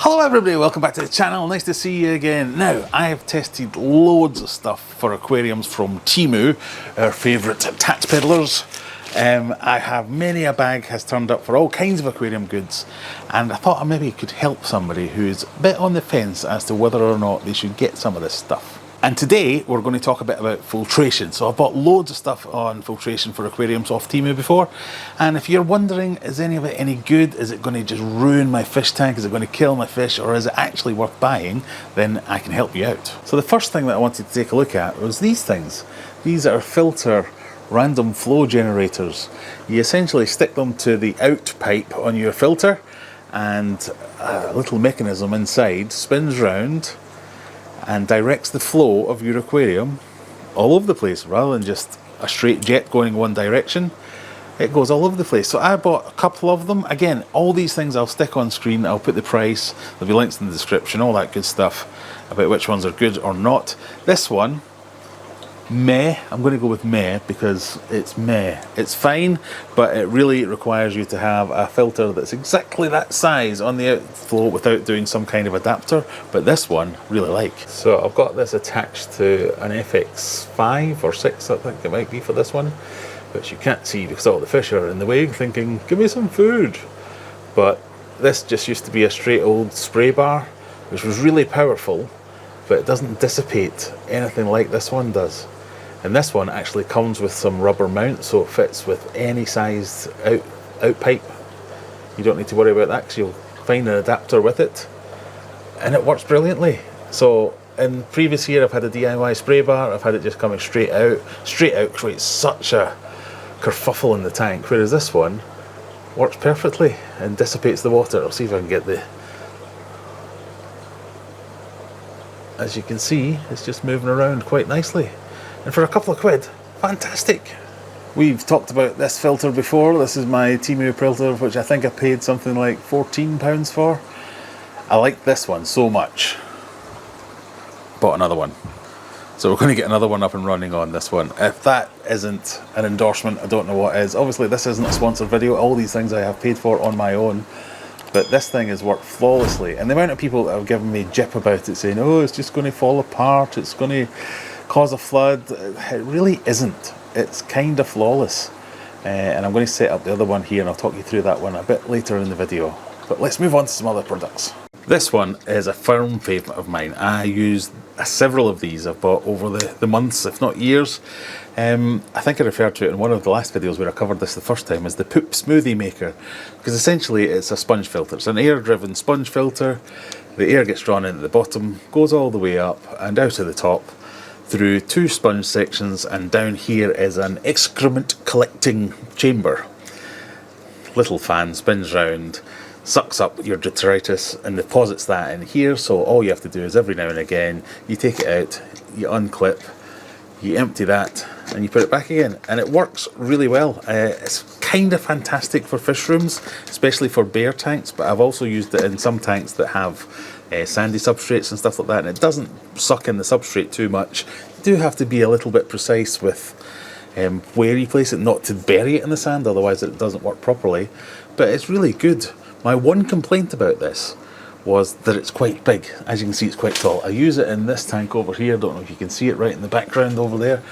Hello everybody, welcome back to the channel, nice to see you again. Now, I have tested loads of stuff for aquariums from Temu, our favourite tax peddlers. I have many a bag has turned up for all kinds of aquarium goods, and I thought I maybe could help somebody who's a bit on the fence as to whether or not they should get some of this stuff. And today we're going to talk a bit about filtration. So I've bought loads of stuff on filtration for aquariums off Temu before, and if you're wondering, is any of it any good? Is it going to just ruin my fish tank? Is it going to kill my fish? Or is it actually worth buying? Then I can help you out. So the first thing that I wanted to take a look at was these things. These are filter random flow generators. You essentially stick them to the out pipe on your filter, and a little mechanism inside spins round and directs the flow of your aquarium all over the place, rather than just a straight jet going one direction. It goes all over the place. So I bought a couple of them. Again, all these things I'll stick on screen. I'll put the price, there'll be links in the description, all that good stuff about which ones are good or not. This one, meh. I'm going to go with meh because it's meh. It's fine, but it really requires you to have a filter that's exactly that size on the outflow without doing some kind of adapter. But this one, really like. So I've got this attached to an FX5 or 6, I think it might be for this one, which you can't see because all the fish are in the way, thinking, give me some food. But this just used to be a straight old spray bar, which was really powerful, but it doesn't dissipate anything like this one does. And this one actually comes with some rubber mount, so it fits with any sized out pipe. You don't need to worry about that because you'll find an adapter with it, and it works brilliantly. So in previous year I've had a DIY spray bar, I've had it just coming straight out. Straight out creates such a kerfuffle in the tank, whereas this one works perfectly and dissipates the water. I'll see if I can get the... As you can see, it's just moving around quite nicely. And for a couple of quid, fantastic. We've talked about this filter before. This is my Temu filter, which I think I paid something like £14 for. I like this one so much. Bought another one. So we're going to get another one up and running on this one. If that isn't an endorsement, I don't know what is. Obviously this isn't a sponsored video. All these things I have paid for on my own. But this thing has worked flawlessly. And the amount of people that have given me jip about it, saying, oh, it's just going to fall apart, it's going to cause a flood. It really isn't. It's kind of flawless. And I'm going to set up the other one here, and I'll talk you through that one a bit later in the video. But let's move on to some other products. This one is a firm favourite of mine. I used several of these I've bought over the months, if not years. I think I referred to it in one of the last videos where I covered this the first time as the poop smoothie maker, because essentially it's a sponge filter. It's an air-driven sponge filter. The air gets drawn in at the bottom, goes all the way up and out of the top through two sponge sections, and down here is an excrement collecting chamber. Little fan spins round, sucks up your detritus and deposits that in here. So all you have to do is every now and again you take it out, you unclip, you empty that, and you put it back again, and it works really well. It's kind of fantastic for fish rooms, especially for bare tanks, but I've also used it in some tanks that have sandy substrates and stuff like that, and it doesn't suck in the substrate too much. You do have to be a little bit precise with where you place it, not to bury it in the sand, otherwise it doesn't work properly. But it's really good. My one complaint about this was that it's quite big. As you can see, it's quite tall. I use it in this tank over here. Don't know if you can see it right in the background over there,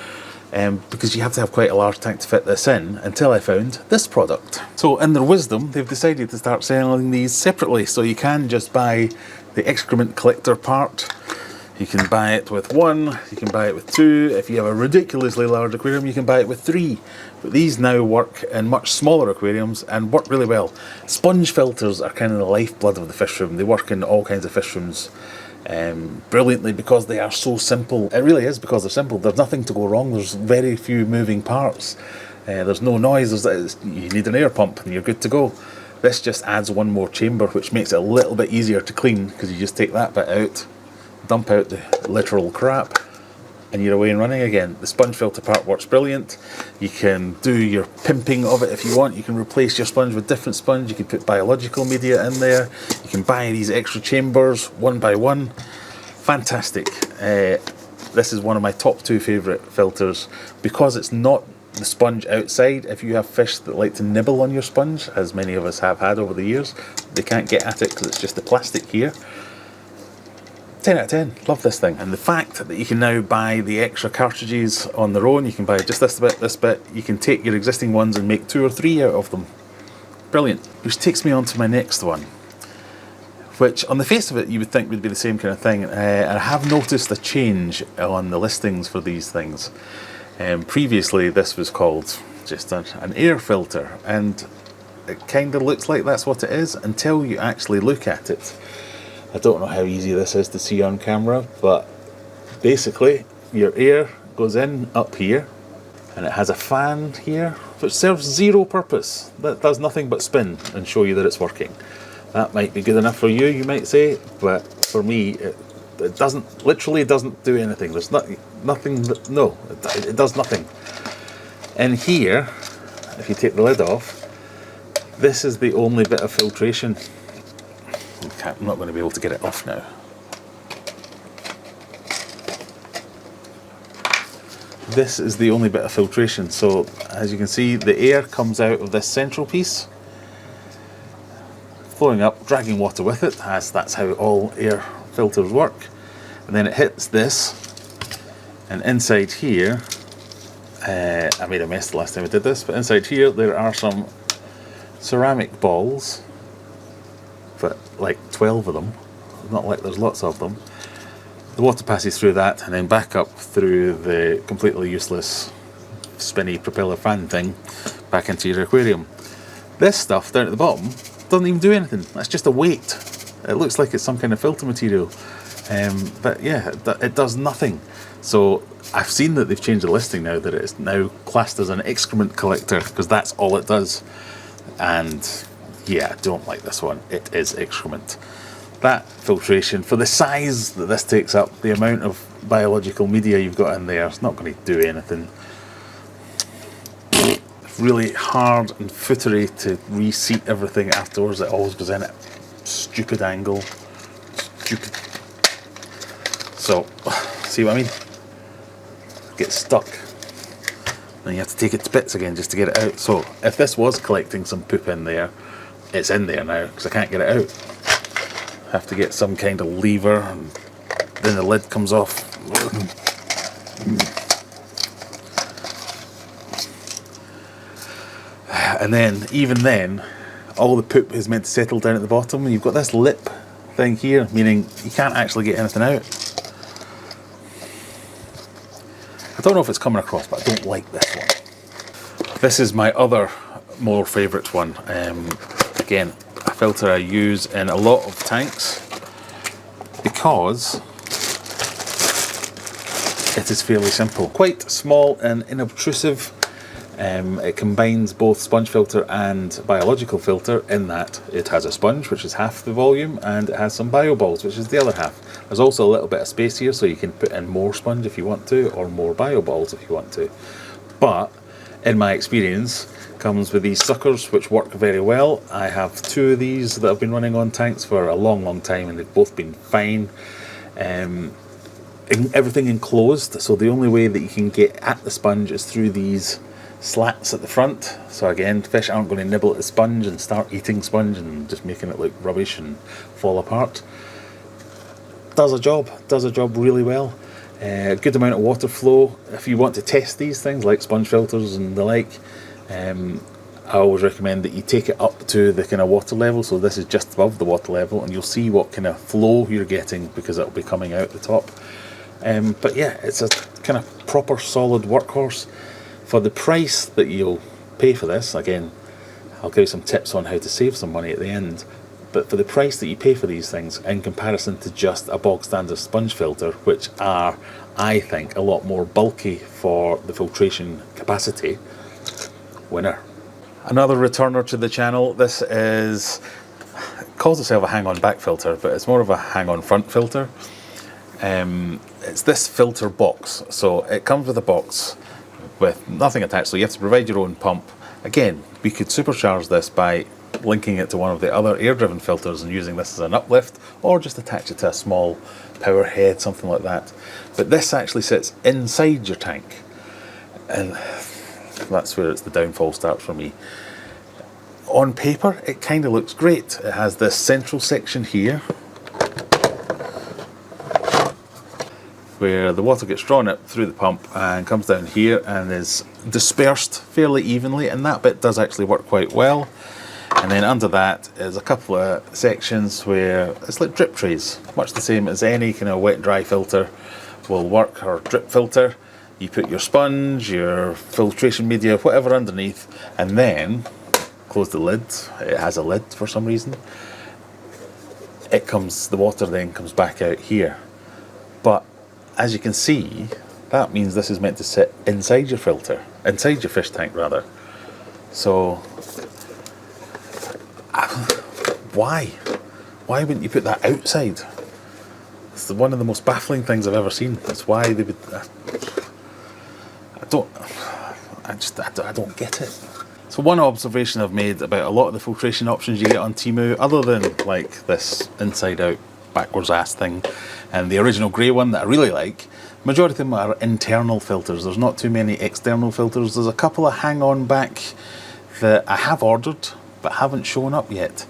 because you have to have quite a large tank to fit this in, until I found this product. So in their wisdom, they've decided to start selling these separately. So you can just buy the excrement collector part. You can buy it with one, you can buy it with two. If you have a ridiculously large aquarium, you can buy it with three. But these now work in much smaller aquariums and work really well. Sponge filters are kind of the lifeblood of the fish room. They work in all kinds of fish rooms brilliantly because they are so simple. It really is because they're simple. There's nothing to go wrong. There's very few moving parts. There's no noise. You need an air pump and you're good to go. This just adds one more chamber, which makes it a little bit easier to clean, because you just take that bit out, dump out the literal crap, and you're away and running again. The sponge filter part works brilliant. You can do your pimping of it if you want. You can replace your sponge with different sponge. You can put biological media in there. You can buy these extra chambers one by one. Fantastic. This is one of my top two favourite filters because it's not the sponge outside. If you have fish that like to nibble on your sponge, as many of us have had over the years, they can't get at it because it's just the plastic here. 10 out of 10, love this thing. And the fact that you can now buy the extra cartridges on their own, you can buy just this bit, you can take your existing ones and make 2 or 3 out of them. Brilliant. Which takes me on to my next one, which on the face of it you would think would be the same kind of thing. I have noticed a change on the listings for these things. Previously this was called just an air filter, and it kind of looks like that's what it is until you actually look at it. I don't know how easy this is to see on camera, but basically your air goes in up here and it has a fan here which serves zero purpose. That does nothing but spin and show you that it's working. That might be good enough for you, you might say, but for me it doesn't, literally doesn't do anything. There's nothing that, no, it does nothing. And here, if you take the lid off, this is the only bit of filtration. I'm not going to be able to get it off now. This is the only bit of filtration. So as you can see, the air comes out of this central piece, flowing up, dragging water with it, as that's how all air filters work. And then it hits this, and inside here, I made a mess the last time I did this, but inside here there are some ceramic balls, but like 12 of them, not like there's lots of them. The water passes through that and then back up through the completely useless spinny propeller fan thing back into your aquarium. This stuff down at the bottom doesn't even do anything. That's just a weight. It looks like it's some kind of filter material, but yeah, it does nothing. So I've seen that they've changed the listing now, that it's now classed as an excrement collector, because that's all it does. And yeah, I don't like this one. It is excrement. That filtration, for the size that this takes up, the amount of biological media you've got in there, it's not going to do anything. It's really hard and footery to reseat everything afterwards. It always goes in at a stupid angle. Stupid. So, see what I mean? Gets stuck. Then you have to take it to bits again just to get it out. So, if this was collecting some poop in there, it's in there now because I can't get it out. Have to get some kind of lever, and then the lid comes off. And then, even then, all the poop is meant to settle down at the bottom, and you've got this lip thing here, meaning you can't actually get anything out. I don't know if it's coming across, but I don't like this one. This is my other more favourite one. Again, a filter I use in a lot of tanks because it is fairly simple. Quite small and inobtrusive. It combines both sponge filter and biological filter in that it has a sponge, which is half the volume, and it has some bio balls, which is the other half. There's also a little bit of space here, so you can put in more sponge if you want to, or more bio balls if you want to. But in my experience, comes with these suckers which work very well. I have 2 of these that I've been running on tanks for a long time, and they've both been fine. Everything enclosed, so the only way that you can get at the sponge is through these slats at the front. So again, fish aren't going to nibble at the sponge and start eating sponge and just making it look rubbish and fall apart. Does a job really well. A good amount of water flow. If you want to test these things like sponge filters and the like, I always recommend that you take it up to the kind of water level. So this is just above the water level, and you'll see what kind of flow you're getting because it'll be coming out the top. But yeah, it's a kind of proper solid workhorse. For the price that you'll pay for this, again, I'll give you some tips on how to save some money at the end, but for the price that you pay for these things in comparison to just a bog standard sponge filter, which are, I think, a lot more bulky for the filtration capacity, winner. Another returner to the channel. This is, it calls itself a hang-on back filter, but it's more of a hang-on front filter. It's this filter box. So it comes with a box with nothing attached, so you have to provide your own pump. Again, we could supercharge this by linking it to one of the other air-driven filters and using this as an uplift, or just attach it to a small power head, something like that. But this actually sits inside your tank, and That's where it's the downfall starts for me. On paper, it kind of looks great. It has this central section here where the water gets drawn up through the pump and comes down here and is dispersed fairly evenly, and that bit does actually work quite well. And then under that is a couple of sections where it's like drip trays, much the same as any kind of wet and dry filter will work, or drip filter. You put your sponge, your filtration media, whatever underneath, and then close the lid. It has a lid for some reason. The water then comes back out here. But as you can see, that means this is meant to sit inside your filter, inside your fish tank rather. So why wouldn't you put that outside? It's one of the most baffling things I've ever seen. That's why they would. I don't get it. So one observation I've made about a lot of the filtration options you get on Temu, other than like this inside out backwards ass thing and the original grey one that I really like, majority of them are internal filters. There's not too many external filters. There's a couple of hang on back that I have ordered but haven't shown up yet.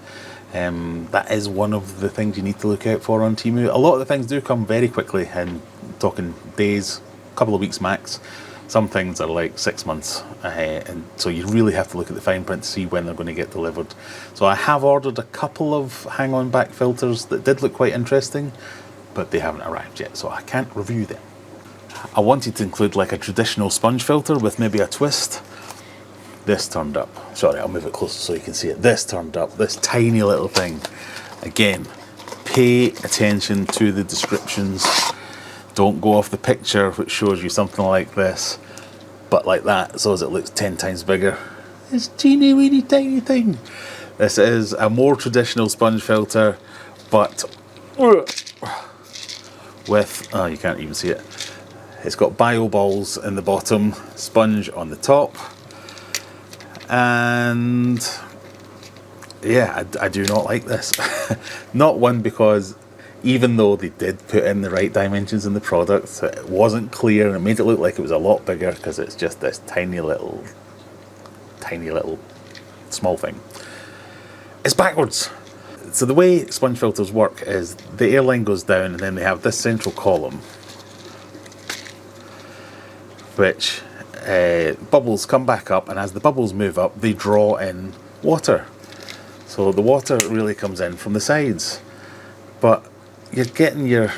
That is one of the things you need to look out for on Temu. A lot of the things do come very quickly, and talking days, a couple of weeks max. Some things are like 6 months, and so you really have to look at the fine print to see when they're going to get delivered. So I have ordered a couple of hang-on back filters that did look quite interesting, but they haven't arrived yet, so I can't review them. I wanted to include like a traditional sponge filter with maybe a twist. This turned up. Sorry, I'll move it closer so you can see it. This turned up, this tiny little thing. Again, pay attention to the descriptions. Don't go off the picture which shows you something like this, but like that, so as it looks 10 times bigger. It's teeny weeny tiny thing. This is a more traditional sponge filter, but with, oh, you can't even see it. It's got bio balls in the bottom, sponge on the top. And yeah, I do not like this. Not one, because even though they did put in the right dimensions in the product, it wasn't clear and it made it look like it was a lot bigger, because it's just this tiny little small thing. It's backwards. So the way sponge filters work is the airline goes down and then they have this central column which bubbles come back up, and as the bubbles move up they draw in water. So the water really comes in from the sides, but you're getting your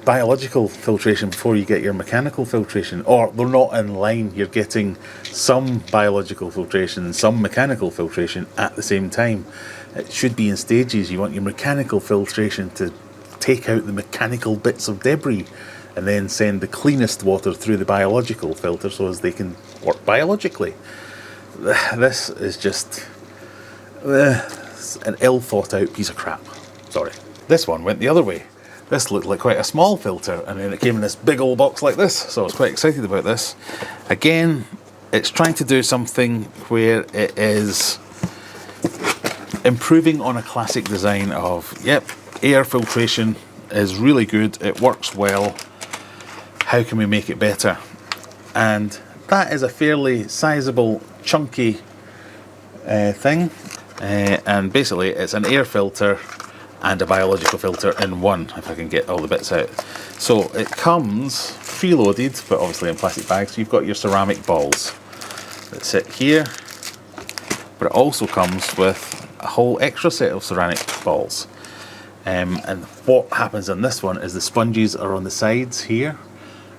biological filtration before you get your mechanical filtration, or they're not in line. You're getting some biological filtration and some mechanical filtration at the same time. It should be in stages. You want your mechanical filtration to take out the mechanical bits of debris and then send the cleanest water through the biological filter so as they can work biologically. This is just an ill thought out piece of crap. Sorry. This one went the other way. This looked like quite a small filter, and then it came in this big old box like this, so I was quite excited about this. Again, it's trying to do something where it is improving on a classic design of, yep, air filtration is really good, it works well, how can we make it better? And that is a fairly sizable, chunky thing, and basically it's an air filter and a biological filter in one, if I can get all the bits out. So it comes preloaded, but obviously in plastic bags. So you've got your ceramic balls that sit here, but it also comes with a whole extra set of ceramic balls. And what happens on this one is the sponges are on the sides here.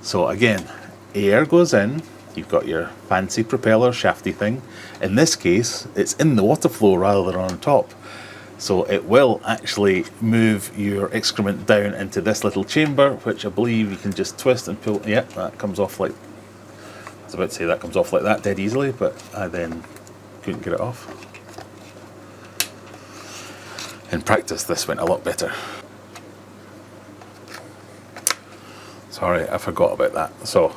So again, air goes in, you've got your fancy propeller shafty thing. In this case, it's in the water flow rather than on top. So it will actually move your excrement down into this little chamber, which I believe you can just twist and pull. Yep, that comes off like, I was about to say that comes off like that dead easily, but I then couldn't get it off. In practice, this went a lot better. Sorry, I forgot about that. So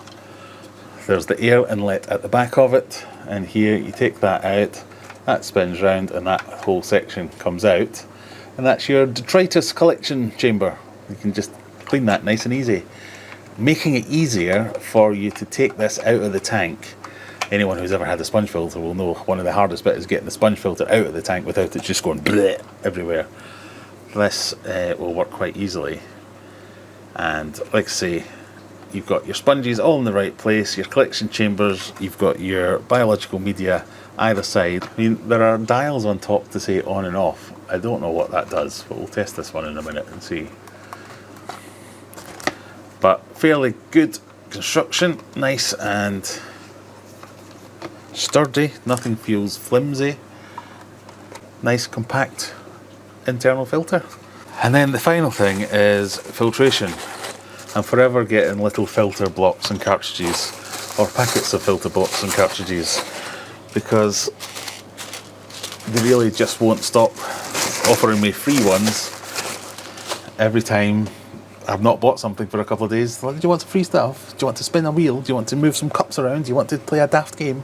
there's the air inlet at the back of it, and here you take that out, that spins round, and that whole section comes out, and that's your detritus collection chamber. You can just clean that nice and easy, making it easier for you to take this out of the tank anyone who's ever had a sponge filter will know one of the hardest bits is getting the sponge filter out of the tank without it just going bleh everywhere. This will work quite easily, and like I say, you've got your sponges all in the right place, your collection chambers, you've got your biological media either side. I mean, there are dials on top to say on and off. I don't know what that does, but we'll test this one in a minute and see. But fairly good construction, nice and sturdy, nothing feels flimsy, nice compact internal filter. And then the final thing is filtration. I'm forever getting little filter blocks and cartridges, or packets of filter blocks and cartridges, because they really just won't stop offering me free ones every time I've not bought something for a couple of days. Like, do you want some free stuff? Do you want to spin a wheel? Do you want to move some cups around? Do you want to play a daft game?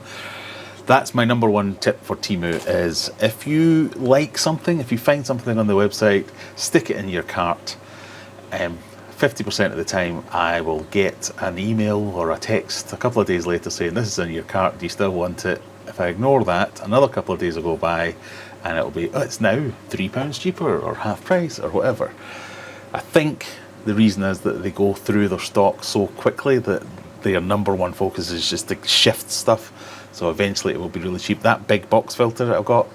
That's my number one tip for Temu, is if you like something, if you find something on the website, stick it in your cart. 50% of the time I will get an email or a text a couple of days later saying this is in your cart, do you still want it? If I ignore that, another couple of days will go by and it'll be, oh, it's now £3 cheaper or half price or whatever. I think the reason is that they go through their stock so quickly that their number one focus is just to shift stuff. So eventually it will be really cheap. That big box filter that I've got,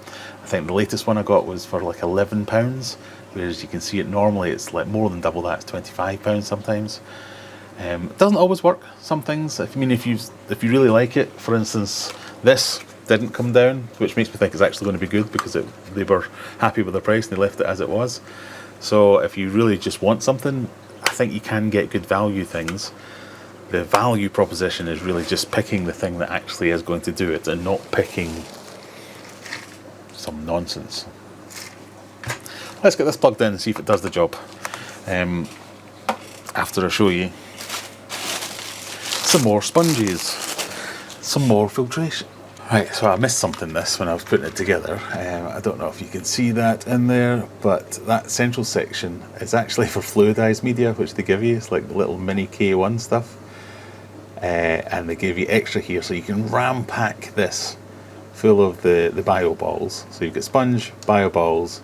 I think the latest one I got was for like £11, whereas you can see it normally it's like more than double that, it's £25 sometimes. It doesn't always work, some things. If you really like it, for instance, this didn't come down, which makes me think it's actually going to be good because they were happy with the price and they left it as it was. So if you really just want something, I think you can get good value things. The value proposition is really just picking the thing that actually is going to do it and not picking some nonsense. Let's get this plugged in and see if it does the job. After I show you some more sponges, some more filtration. Right, so I missed something this when I was putting it together. I don't know if you can see that in there, but that central section is actually for fluidized media, which they give you. It's like the little mini K1 stuff. And they give you extra here, so you can ram pack this full of the bio balls. So you've got sponge, bio balls,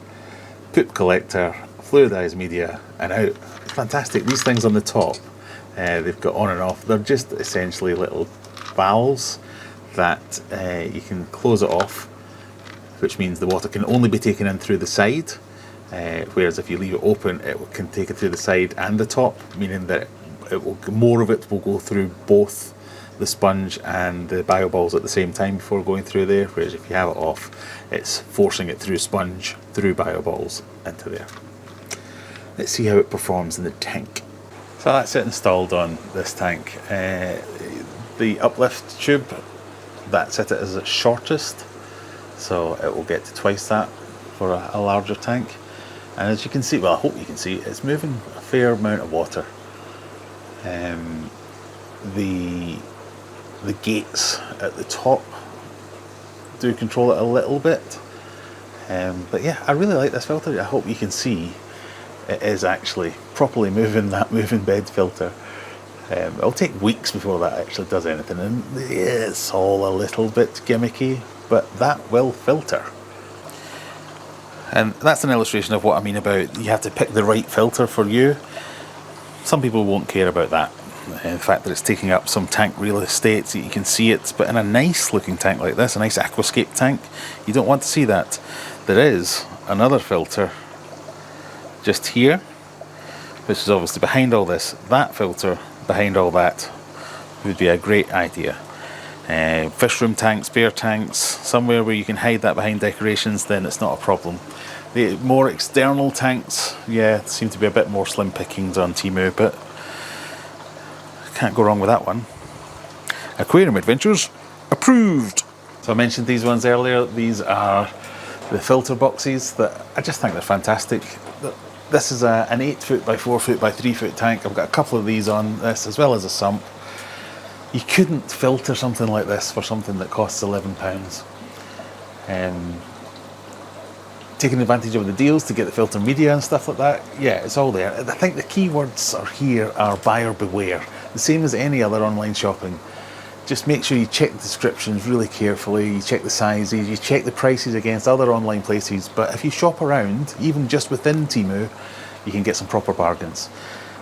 poop collector, fluidized media, and out. It's fantastic. These things on the top, they've got on and off. They're just essentially little valves that you can close it off, which means the water can only be taken in through the side, whereas if you leave it open it can take it through the side and the top, meaning that more of it will go through both the sponge and the bio balls at the same time before going through there, whereas if you have it off it's forcing it through sponge, through bio balls into there. Let's see how it performs in the tank. So that's it installed on this tank. The uplift tube, that's it as its shortest, so it will get to twice that for a larger tank. And as you can see, well, I hope you can see, it's moving a fair amount of water. The gates at the top do control it a little bit, but yeah, I really like this filter. I hope you can see it is actually properly moving that moving bed filter. It'll take weeks before that actually does anything, and it's all a little bit gimmicky, but that will filter. And that's an illustration of what I mean about you have to pick the right filter for you. Some people won't care about that. The fact that it's taking up some tank real estate, so you can see it, but in a nice looking tank like this, a nice aquascape tank, you don't want to see that. There is another filter just here, which is obviously behind all this. That filter behind all that would be a great idea. Fish room tanks, spare tanks, somewhere where you can hide that behind decorations, then it's not a problem. The more external tanks, yeah, seem to be a bit more slim pickings on Temu, but can't go wrong with that one. Aquarium Adventures approved. So I mentioned these ones earlier. These are the filter boxes that I just think they're fantastic. This is an 8 foot by 4 foot by 3 foot tank. I've got a couple of these on this, as well as a sump. You couldn't filter something like this for something that costs £11. Taking advantage of the deals to get the filter media and stuff like that, yeah, it's all there. I think the keywords here are buyer beware. The same as any other online shopping. just make sure you check the descriptions really carefully, you check the sizes, you check the prices against other online places. But if you shop around, even just within Temu, you can get some proper bargains.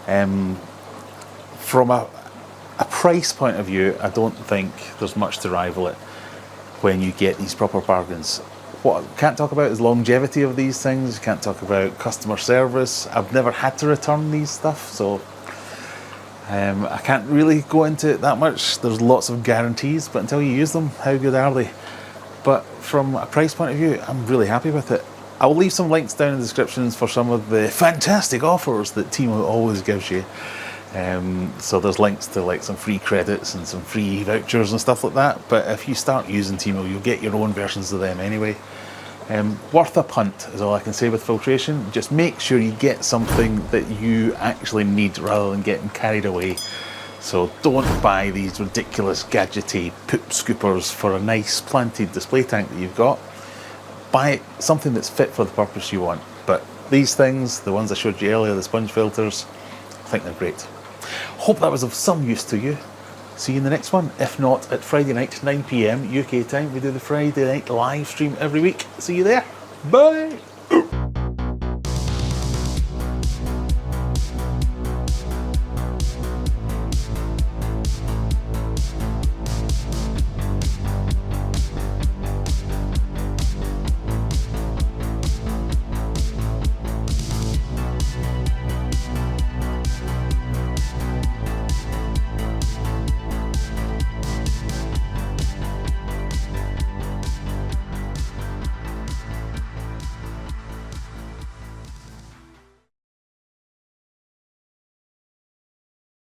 From a price point of view, I don't think there's much to rival it when you get these proper bargains. What I can't talk about is longevity of these things. You can't talk about customer service. I've never had to return these stuff, so I can't really go into it that much. There's lots of guarantees, but until you use them, how good are they? But from a price point of view, I'm really happy with it. I will leave some links down in the descriptions for some of the fantastic offers that Temu always gives you. So there's links to like some free credits and some free vouchers and stuff like that. But if you start using Temu, you'll get your own versions of them anyway. Worth a punt is all I can say with filtration. Just make sure you get something that you actually need rather than getting carried away. So don't buy these ridiculous gadgety poop scoopers for a nice planted display tank that you've got. Buy something that's fit for the purpose you want. But these things, the ones I showed you earlier, the sponge filters, I think they're great. Hope that was of some use to you. See you in the next one. If not, at Friday night, 9 PM UK time. We do the Friday night live stream every week. See you there. Bye.